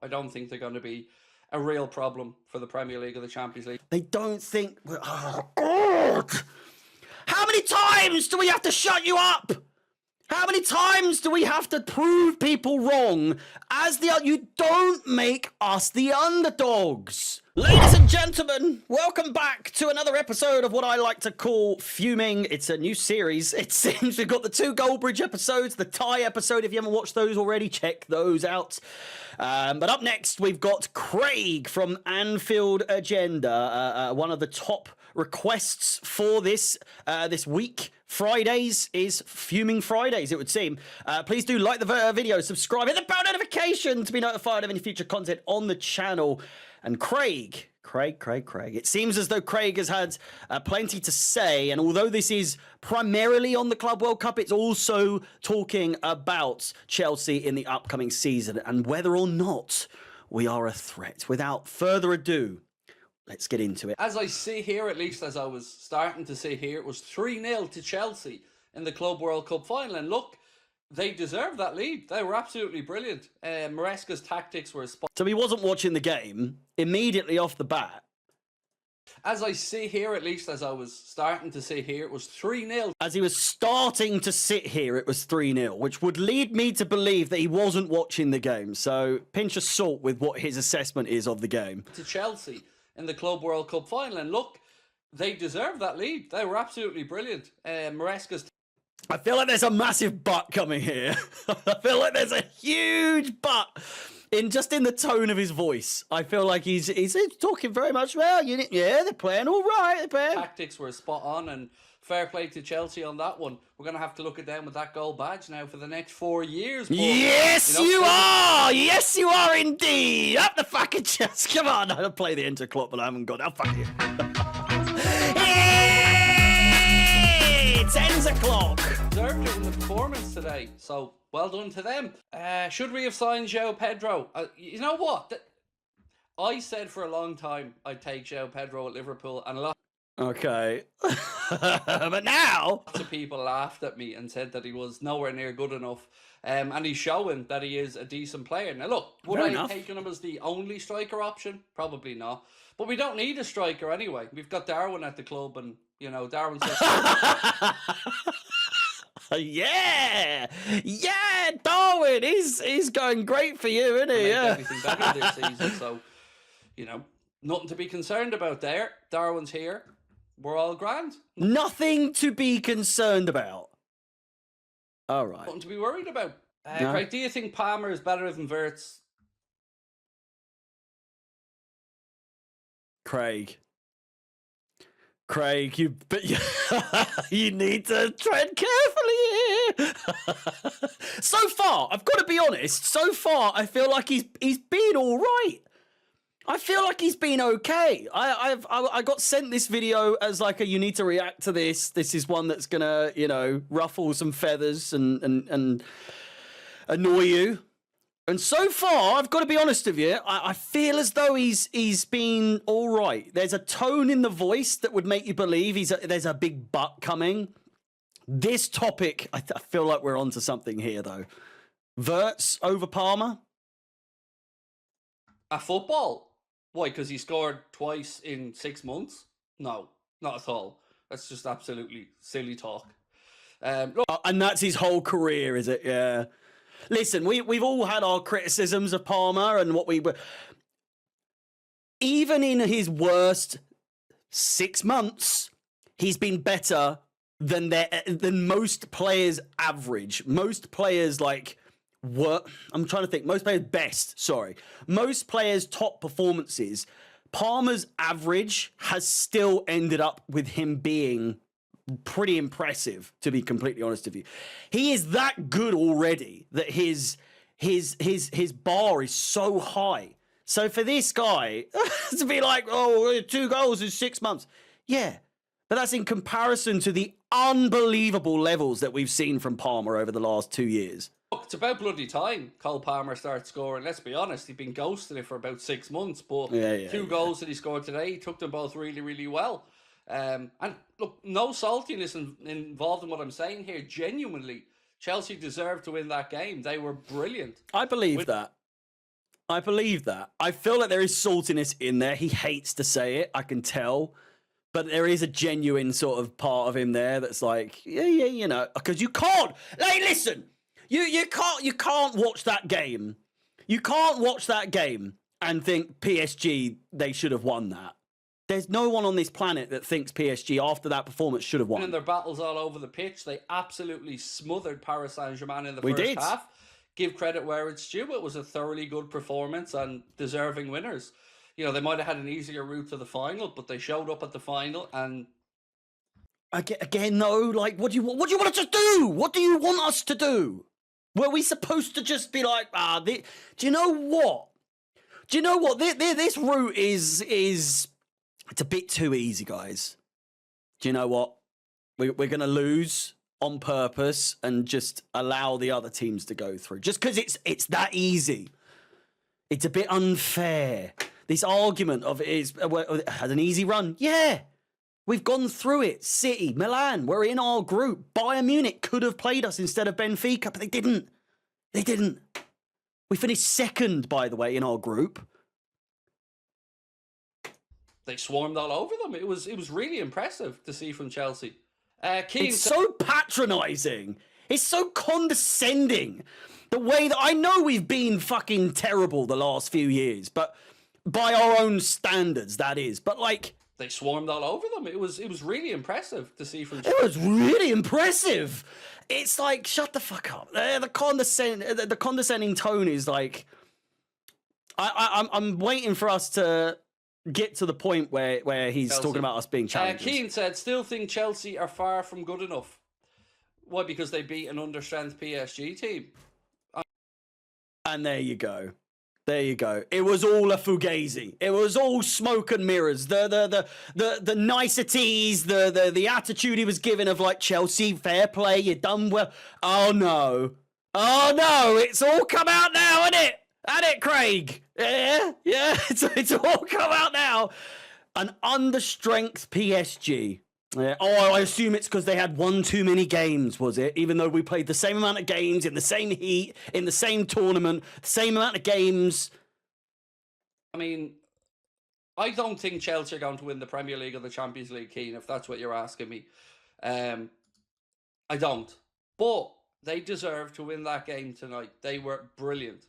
I don't think they're going to be a real problem for the Premier League or the Champions League. They don't think... Oh, God! How many times do we have to shut you up? How many times do we have to prove people wrong you don't make us the underdogs? Ladies and gentlemen, welcome back to another episode of what I like to call Fuming. It's a new series. It seems we've got the 2 Goldbridge episodes, the Thai episode. If you haven't watched those already, check those out. But up next, we've got Craig from Anfield Agenda, one of the top requests for this week. Fridays is Fuming Fridays, it would seem. Please do like the video, subscribe, hit the bell notification to be notified of any future content on the channel. And Craig. It seems as though Craig has had plenty to say, and although this is primarily on the Club World Cup, it's also talking about Chelsea in the upcoming season and whether or not we are a threat. Without further ado, let's get into it. As I see here, at least as I was starting to see here, it was 3-0 to Chelsea in the Club World Cup final. And look, they deserved that lead. They were absolutely brilliant. Maresca's tactics were spot. So he wasn't watching the game immediately off the bat. As I see here, at least as I was starting to see here, it was 3-0. As he was starting to sit here, it was 3-0, which would lead me to believe that he wasn't watching the game. So pinch of salt with what his assessment is of the game. To Chelsea in the Club World Cup final. And look, they deserved that lead. They were absolutely brilliant. Maresca's... I feel like there's a massive but coming here. I feel like there's a huge but in the tone of his voice. I feel like he's talking very much, well, they're playing all right. Tactics were spot on, and fair play to Chelsea on that one. We're going to have to look at them with that gold badge now for the next 4 years. But, yes, you are! Yes, you are indeed! Up the fucking chest. Come on, I'll play the interclop, but I haven't got it. I'll fuck you. It's 10 o'clock. Deserved it in the performance today, so well done to them. Should we have signed João Pedro? You know what? I said for a long time I'd take João Pedro at Liverpool, and a lot. Okay. But now lots of people laughed at me and said that he was nowhere near good enough. And he's showing that he is a decent player. Now look, would I have taken him as the only striker option? Probably not. But we don't need a striker anyway. We've got Darwin at the club, and you know, Darwin's yeah, Darwin is going great for you, isn't he? Yeah, everything better this season. So, you know, nothing to be concerned about there. Darwin's here. We're all grand. Nothing to be concerned about. All right. Nothing to be worried about. No. Right, do you think Palmer is better than Wirtz? Craig, you need to tread carefully here. So far, I've got to be honest. So far, I feel like he's been all right. I feel like he's been okay. I got sent this video as like you need to react to this. This is one that's gonna, ruffle some feathers and annoy you. And so far, I've got to be honest with you, I feel as though he's been all right. There's a tone in the voice that would make you believe there's a big but coming. This topic, I feel like we're onto something here, though. Wirtz over Palmer? A football? Why, because he scored twice in 6 months? No, not at all. That's just absolutely silly talk. Look, and that's his whole career, is it? Yeah. Listen, we've all had our criticisms of Palmer and what we were. Even in his worst 6 months, he's been better than most players' average. Most players I'm trying to think. Most players' best. Sorry, most players' top performances. Palmer's average has still ended up with him being pretty impressive, to be completely honest with you. He is that good already that his bar is so high. So for this guy to be like, 2 goals in 6 months. Yeah, but that's in comparison to the unbelievable levels that we've seen from Palmer over the last 2 years. Look, it's about bloody time Cole Palmer starts scoring. Let's be honest, he'd been ghosting it for about 6 months, but 2 goals that he scored today, he took them both really, really well. And look, no saltiness involved in what I'm saying here. Genuinely, Chelsea deserved to win that game. They were brilliant. I believe that. I believe that. I feel like there is saltiness in there. He hates to say it. I can tell. But there is a genuine sort of part of him there that's like, yeah, you know, because you can't. Hey, listen, you can't watch that game. You can't watch that game and think PSG, they should have won that. There's no one on this planet that thinks PSG after that performance should have won. In their battles all over the pitch, they absolutely smothered Paris Saint-Germain in the first half. Give credit where it's due. It was a thoroughly good performance and deserving winners. You know, they might have had an easier route to the final, but they showed up at the final and... Again, though, like, what do you want us to do? What do you want us to do? Were we supposed to just be like, do you know what? Do you know what? This route is... It's a bit too easy, guys. Do you know what? We're going to lose on purpose and just allow the other teams to go through. Just because it's that easy. It's a bit unfair. This argument of it had an easy run. Yeah. We've gone through it. City, Milan, we're in our group. Bayern Munich could have played us instead of Benfica, but they didn't. They didn't. We finished second, by the way, in our group. They swarmed all over them. It was really impressive to see from Chelsea. It's so patronising. It's so condescending. The way that I know we've been fucking terrible the last few years, but by our own standards, that is. But like they swarmed all over them. It was really impressive to see from. It was really impressive. It's like shut the fuck up. The condescending tone is like. I'm waiting for us to get to the point where he's Chelsea. Talking about us being challengers. Keane said, still think Chelsea are far from good enough. Why? Because they beat an understrength PSG team. And there you go. There you go. It was all a fugazi. It was all smoke and mirrors. The niceties, the attitude he was giving of like Chelsea, fair play, you done well. Oh no. It's all come out now, isn't it? Ain't it, Craig? Yeah, it's all come out now. An understrength PSG. Yeah. Oh, I assume it's because they had one too many games, was it? Even though we played the same amount of games in the same heat, in the same tournament, the same amount of games. I mean, I don't think Chelsea are going to win the Premier League or the Champions League, Keane, if that's what you're asking me. I don't. But they deserve to win that game tonight. They were brilliant.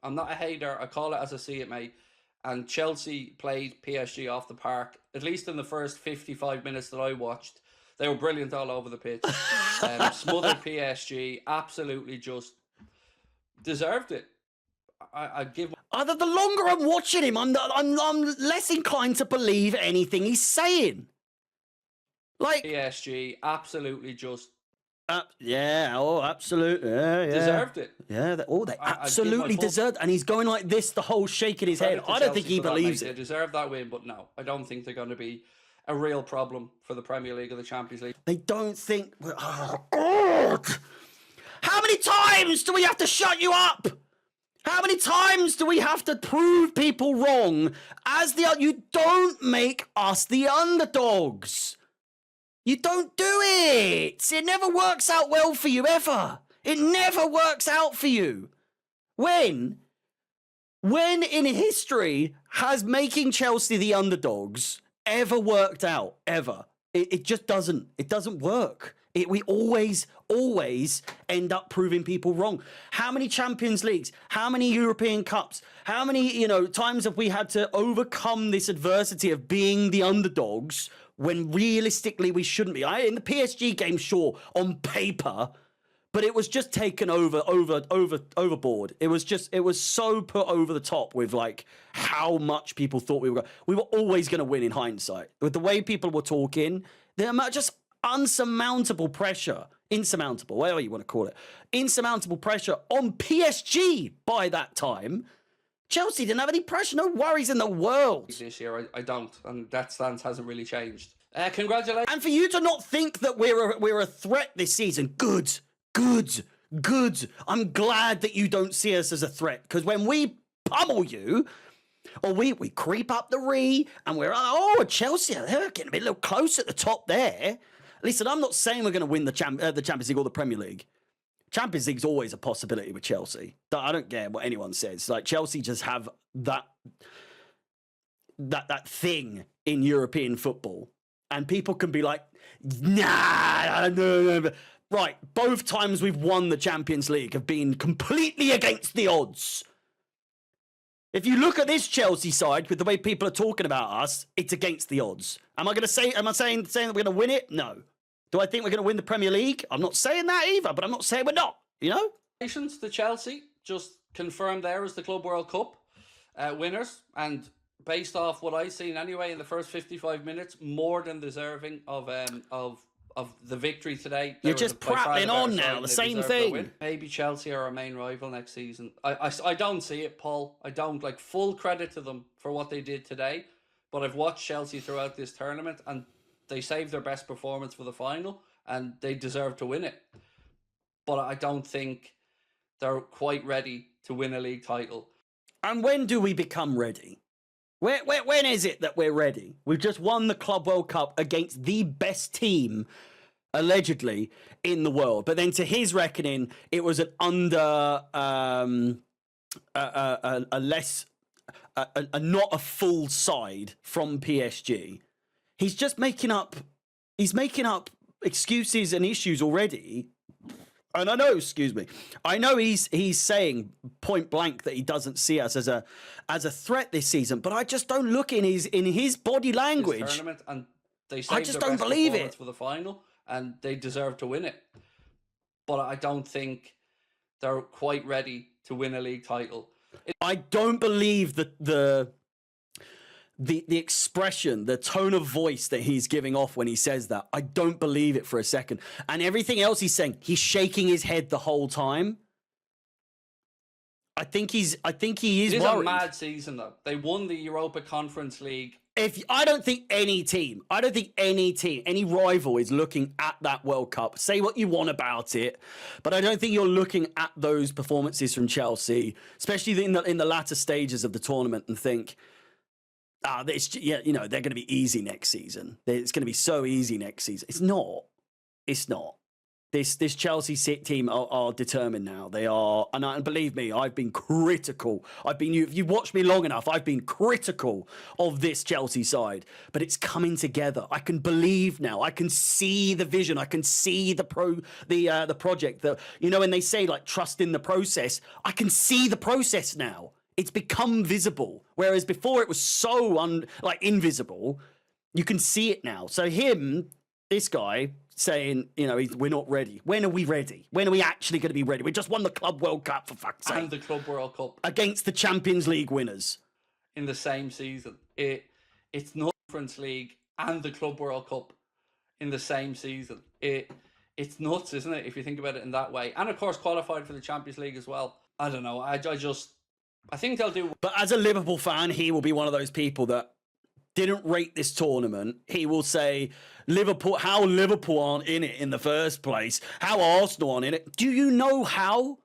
I'm not a hater. I call it as I see it, mate. And Chelsea played PSG off the park, at least in the first 55 minutes that I watched. They were brilliant all over the pitch. Smothered PSG, absolutely just deserved it. I'd give... The longer I'm watching him, I'm less inclined to believe anything he's saying. Like PSG, absolutely just... absolutely. Yeah. Deserved it. Yeah, they absolutely deserved. And he's going like this, the whole shaking his head. I don't think he believes it. They deserve that win, but no, I don't think they're going to be a real problem for the Premier League or the Champions League. They don't think... Oh, God! How many times do we have to shut you up? How many times do we have to prove people wrong? You don't make us the underdogs. You don't do it. It never works out well for you, ever. It never works out for you. When in history has making Chelsea the underdogs ever worked out? Ever. It just doesn't. It doesn't work. We always end up proving people wrong. How many Champions Leagues? How many European Cups? How many, times have we had to overcome this adversity of being the underdogs when realistically we shouldn't be? In the PSG game, sure, on paper, but it was just taken overboard. It was so put over the top with like how much people thought we were always going to win in hindsight. With the way people were talking, the amount just insurmountable pressure, whatever you want to call it, insurmountable pressure on PSG by that time. Chelsea didn't have any pressure, no worries in the world. This year, I don't, and that stance hasn't really changed. Congratulations. And for you to not think that we're a threat this season, good. I'm glad that you don't see us as a threat, because when we pummel you, or we creep up the and we're, Chelsea, they're getting a little close at the top there. Listen, I'm not saying we're going to win the Champions League or the Premier League. Champions League's always a possibility with Chelsea. I don't care what anyone says. Like, Chelsea just have that thing in European football. And people can be like, nah, no. Right, both times we've won the Champions League have been completely against the odds. If you look at this Chelsea side with the way people are talking about us, it's against the odds. Am I saying that we're going to win it? No. Do I think we're going to win the Premier League? I'm not saying that either, but I'm not saying we're not, you know? Congratulations to Chelsea, just confirmed there as the Club World Cup winners, and based off what I've seen anyway in the first 55 minutes, more than deserving of the victory today. You're just prattling on now, the same thing. Maybe Chelsea are our main rival next season. I don't see it, Paul. I don't. Like, full credit to them for what they did today, but I've watched Chelsea throughout this tournament, and they saved their best performance for the final, and they deserve to win it. But I don't think they're quite ready to win a league title. And when do we become ready? When is it that we're ready? We've just won the Club World Cup against the best team, allegedly, in the world. But then, to his reckoning, it was an not a full side from PSG. He's just making up excuses and issues already. And I know he's saying point blank that he doesn't see us as a threat this season, but I just don't look in his body language. Tournament, and they I just don't believe it for the final, and they deserve to win it. But I don't think they're quite ready to win a league title. I don't believe the expression, the tone of voice that he's giving off when he says that. I don't believe it for a second. And everything else he's saying, he's shaking his head the whole time. I think he is worried. It is a mad season, though. They won the Europa Conference League. I don't think any any rival is looking at that World Cup. Say what you want about it, but I don't think you're looking at those performances from Chelsea, especially in the latter stages of the tournament, and think, they're going to be easy next season. It's going to be so easy next season. It's not. This Chelsea team are determined now. They are, and believe me, I've been critical. If you've watched me long enough, I've been critical of this Chelsea side. But it's coming together. I can believe now. I can see the vision. I can see the project. When they say like trust in the process, I can see the process now. It's become visible, whereas before it was so invisible. You can see it now. So this guy saying, we're not ready. When are we ready? When are we actually going to be ready? We just won the Club World Cup, for fuck's sake. And the Club World Cup. Against the Champions League winners. In the same season. It's not Conference League and the Club World Cup in the same season. It's nuts, isn't it, if you think about it in that way. And, of course, qualified for the Champions League as well. I don't know. I think they'll do. But as a Liverpool fan, he will be one of those people that didn't rate this tournament. He will say, how Liverpool aren't in it in the first place, how Arsenal aren't in it. Do you know how?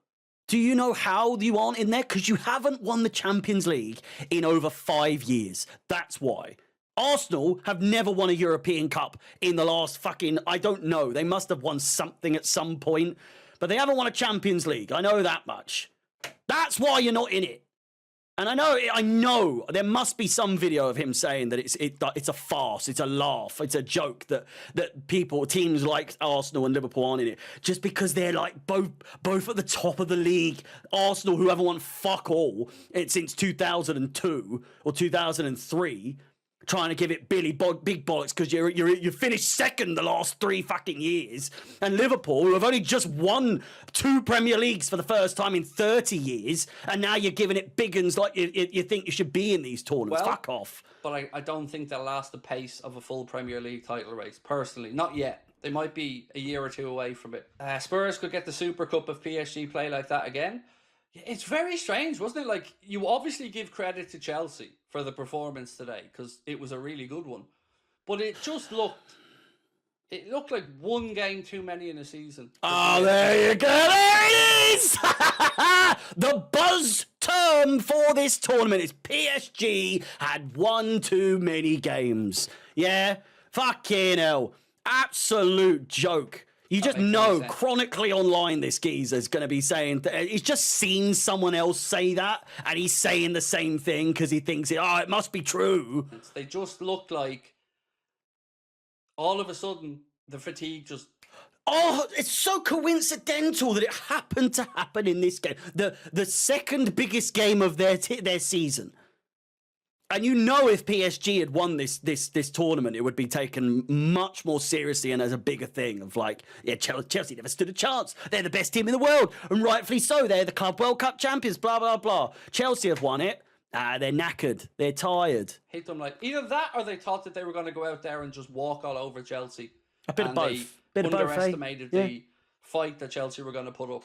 Do you know how you aren't in there? Because you haven't won the Champions League in over 5 years. That's why. Arsenal have never won a European Cup in the last I don't know. They must have won something at some point, but they haven't won a Champions League. I know that much. That's why you're not in it. And I know there must be some video of him saying that it's a farce, it's a laugh, it's a joke that teams like Arsenal and Liverpool aren't in it just because they're like both at the top of the league. Arsenal, who haven't won fuck all since 2002 or 2003. Trying to give it big bollocks because you finished second the last 3 fucking years, and Liverpool, who have only just won 2 Premier Leagues for the first time in 30 years, and now you're giving it big uns like you think you should be in these tournaments. Well, fuck off. But I don't think they'll last the pace of a full Premier League title race, personally. Not yet. They might be a year or 2 away from it. Spurs could get the Super Cup if PSG play like that again. It's very strange, wasn't it? Like, you obviously give credit to Chelsea for the performance today because it was a really good one. But it looked like one game too many in a season. Oh, there you go. There it is. The buzz term for this tournament is PSG had one too many games. Yeah? Fucking hell. Absolute joke. You just know chronically online this geezer's going to be saying, he's just seen someone else say that, and he's saying the same thing because he thinks, it must be true. They just look like all of a sudden the fatigue just... Oh, it's so coincidental that it happened to happen in this game. The second biggest game of their season. And you know, if PSG had won this tournament, it would be taken much more seriously and as a bigger thing of like, yeah, Chelsea never stood a chance. They're the best team in the world, and rightfully so. They're the Club World Cup champions, blah, blah, blah. Chelsea have won it. They're knackered. They're tired. Hit them like either that or they thought that they were going to go out there and just walk all over Chelsea. A bit of both. They underestimated the fight that Chelsea were going to put up.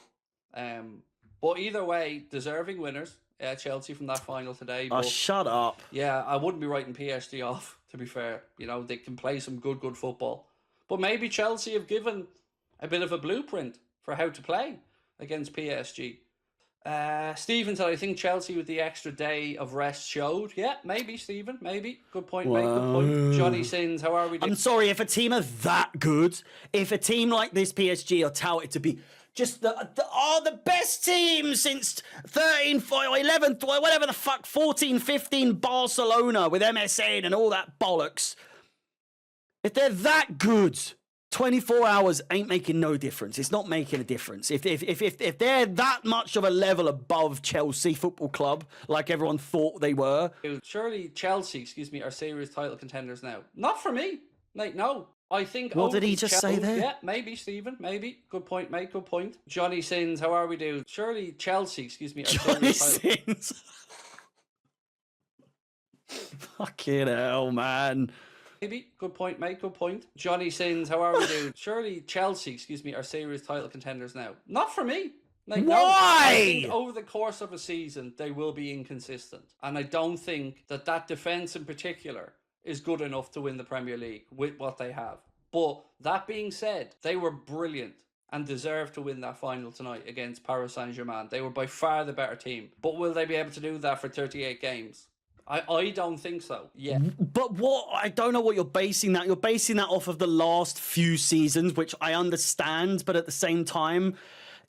But either way, deserving winners. Chelsea from that final today. But, shut up. Yeah, I wouldn't be writing PSG off, to be fair. You know, they can play some good football. But maybe Chelsea have given a bit of a blueprint for how to play against PSG. Stephen said, I think Chelsea with the extra day of rest showed. Yeah, maybe, Stephen, maybe. Good point, mate, good point. Johnny Sins, how are we doing? I'm sorry, if a team are that good, if a team like this PSG are touted to be just the best team since 13, 11, whatever the fuck, 14, 15 Barcelona with MSN and all that bollocks. If they're that good, 24 hours ain't making no difference. It's not making a difference. If they're that much of a level above Chelsea Football Club, like everyone thought they were. Surely Chelsea, are serious title contenders now. Not for me. Like, no. I think... What did he just say there? Yeah, maybe, Stephen, maybe. Good point, mate, good point. Johnny Sins, how are we doing? Surely Chelsea, are Johnny Sins. Fucking hell, man. Maybe. Good point, mate, good point. Johnny Sins, how are we doing? Surely Chelsea, are serious title contenders now. Not for me. Like, why? No, I think over the course of a season, they will be inconsistent. And I don't think that defence in particular is good enough to win the Premier League with what they have. But that being said, they were brilliant and deserved to win that final tonight against Paris Saint-Germain. They were by far the better team. But will they be able to do that for 38 games? I don't think so. Yeah. But I don't know what you're basing that. You're basing that off of the last few seasons, which I understand, but at the same time,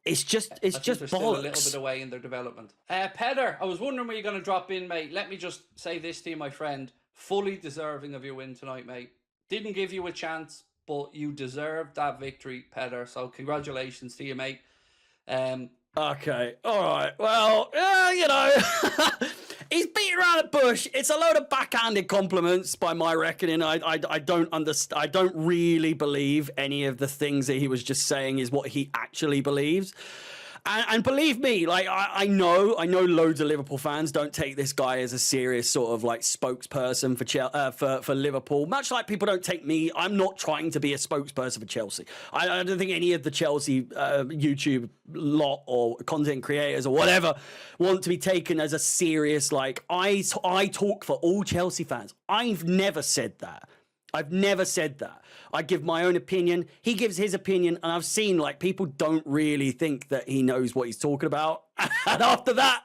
it's just bollocks. Still a little bit away in their development. Pedder, I was wondering where you're going to drop in, mate. Let me just say this to you, my friend. Fully deserving of your win tonight, mate. Didn't give you a chance, but you deserved that victory, Pedder. So congratulations to you, mate. Okay, all right. Well, you know, he's beating around the bush. It's a load of backhanded compliments by my reckoning. I don't understand. I don't really believe any of the things that he was just saying is what he actually believes. And believe me, like I know loads of Liverpool fans don't take this guy as a serious sort of like spokesperson for Liverpool. Much like people don't take me. I'm not trying to be a spokesperson for Chelsea. I don't think any of the Chelsea YouTube lot or content creators or whatever want to be taken as a serious like I talk for all Chelsea fans. I've never said that. I've never said that. I give my own opinion. He gives his opinion. And I've seen like people don't really think that he knows what he's talking about. And after that,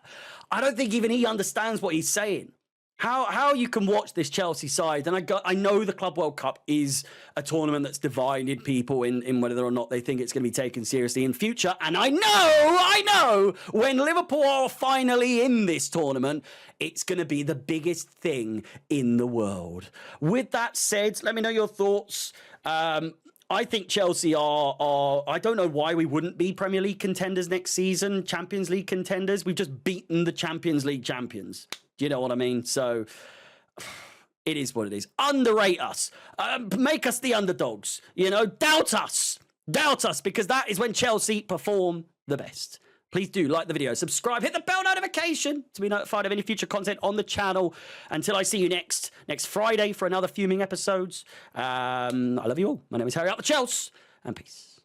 I don't think even he understands what he's saying. How you can watch this Chelsea side, and I know the Club World Cup is a tournament that's divided people in whether or not they think it's going to be taken seriously in future. And I know when Liverpool are finally in this tournament, it's going to be the biggest thing in the world. With that said, let me know your thoughts. I think Chelsea are I don't know why we wouldn't be Premier League contenders next season, Champions League contenders. We've just beaten the Champions League champions. Do you know what I mean? So it is what it is. Underrate us. Make us the underdogs. You know, doubt us. Doubt us, because that is when Chelsea perform the best. Please do like the video, subscribe, hit the bell notification to be notified of any future content on the channel. Until I see you next Friday for another Fuming episodes. I love you all. My name is Harry Up the Chelsea, and peace.